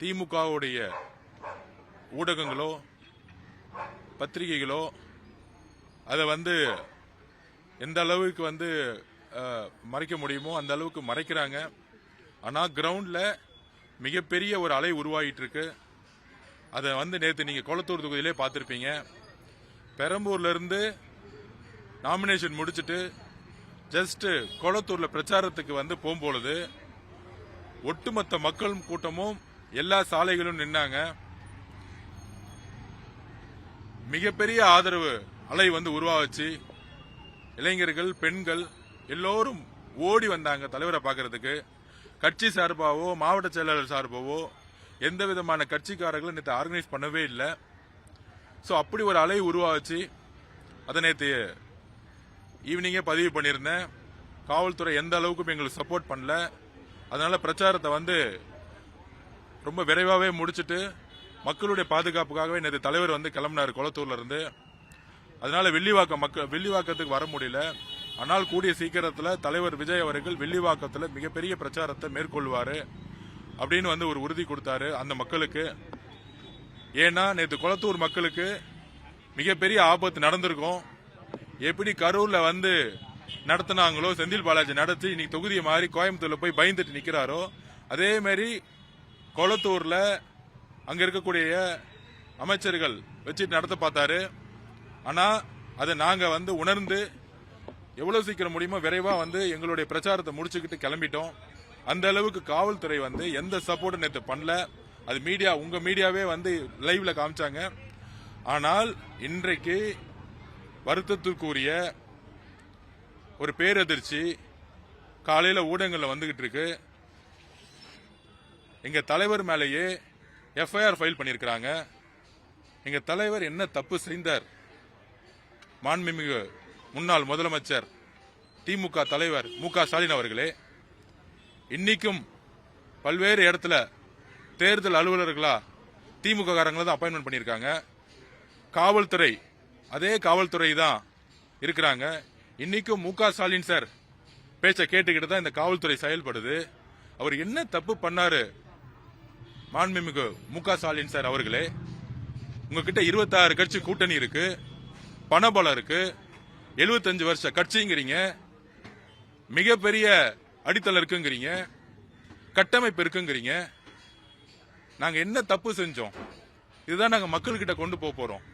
திமுகவுடைய ஊடகங்களோ பத்திரிகைகளோ அதை எந்த அளவுக்கு மறைக்க முடியுமோ அந்த அளவுக்கு மறைக்கிறாங்க. ஆனால் கிரவுண்ட்ல மிகப்பெரிய ஒரு அலை உருவாகிட்டு இருக்கு. அதை நேற்று நீங்க கொளத்தூர் தொகுதியிலே பார்த்திருப்பீங்க. பெரம்பூர்ல இருந்து நாமினேஷன் முடிச்சிட்டு ஜஸ்ட் கொளத்தூர்ல பிரச்சாரத்துக்கு போகும்பொழுது ஒட்டுமொத்த மக்கள் கூட்டமும் எல்லா சாலைகளும் நின்னாங்க. மிகப்பெரிய ஆதரவு அலை உருவாச்சு. இளைஞர்கள், பெண்கள் எல்லோரும் ஓடி வந்தாங்க தலைவரை பார்க்கறதுக்கு. கட்சி சார்பாவோ மாவட்ட செயலாளர் சார்பாவோ எந்த விதமான கட்சிக்காரர்களும் நேற்று ஆர்கனைஸ் பண்ணவே இல்லை. ஸோ அப்படி ஒரு அலை உருவாச்சு. அதை நேற்று ஈவினிங்கே பதிவு பண்ணியிருந்தேன். காவல்துறை எந்த அளவுக்கு எங்களுக்கு சப்போர்ட் பண்ணல. அதனால பிரச்சாரத்தை ரொம்ப விரைவாகவே முடிச்சுட்டு மக்களுடைய பாதுகாப்புக்காகவே நேற்று தலைவர் கிளம்பினார் கொளத்தூர்ல இருந்து. அதனால வில்லிவாக்கத்துக்கு வர முடியல. ஆனால் கூடிய சீக்கிரத்தில் தலைவர் விஜய் அவர்கள் வில்லிவாக்கத்தில் மிகப்பெரிய பிரச்சாரத்தை மேற்கொள்வாரு அப்படின்னு ஒரு உறுதி கொடுத்தாரு அந்த மக்களுக்கு. ஏன்னா நேற்று கொளத்தூர் மக்களுக்கு மிகப்பெரிய ஆபத்து நடந்திருக்கும். எப்படி கரூர்ல நடத்தினாங்களோ, செந்தில் பாலாஜி நடத்தி இன்னைக்கு தொகுதியை மாறி கோயம்புத்தூர்ல போய் பயந்துட்டு நிக்கிறாரோ, அதே மாதிரி கொளத்தூர்ல அங்க இருக்கக்கூடிய அமைச்சர்கள் வச்சுட்டு நடத்த பார்த்தாரு. ஆனா அதை நாங்க உணர்ந்து எவ்வளவு சீக்கிரம் முடியுமோ விரைவா எங்களுடைய பிரச்சாரத்தை முடிச்சுக்கிட்டு கிளம்பிட்டோம். அந்த அளவுக்கு காவல்துறை எந்த சப்போர்ட்டும் நேற்று பண்ணல. அது மீடியா, உங்க மீடியாவே லைவ்ல காமிச்சாங்க. ஆனால் இன்றைக்கு வருத்தத்திற்குரிய ஒரு பேரதிர்ச்சி காலையில ஊடகங்கள்ல வந்துகிட்டு இருக்கு. எங்க தலைவர் மேலேயே எஃப்ஐஆர் ஃபைல் பண்ணியிருக்கிறாங்க. எங்க தலைவர் என்ன தப்பு செய்தார்? மாண்புமிகு முன்னாள் முதலமைச்சர் திமுக தலைவர் மு.க. ஸ்டாலின் அவர்களே, இன்னைக்கும் பல்வேறு இடத்துல தேர்தல் அலுவலர்களா திமுக காரங்களை தான் அப்பாயின்மெண்ட் பண்ணியிருக்காங்க. காவல்துறை அதே காவல்துறை தான் இருக்கிறாங்க. இன்னைக்கும் மு.க. ஸ்டாலின் சார் பேச்ச கேட்டுக்கிட்டு தான் இந்த காவல்துறை செயல்படுது. அவர் என்ன தப்பு பண்ணாரு? மாண்புமிகு மு.க. ஸ்டாலின் சார் அவர்களே, உங்ககிட்ட 26 கட்சி கூட்டணி இருக்கு, பணபலம் இருக்கு, 75 வருஷ கட்சிங்கிறீங்க, மிகப்பெரிய அடித்தளம் இருக்குங்கிறீங்க, கட்டமைப்பு இருக்குங்கிறீங்க. நாங்க என்ன தப்பு செஞ்சோம்? இதுதான் நாங்க மக்கள்கிட்ட கொண்டு போறோம்.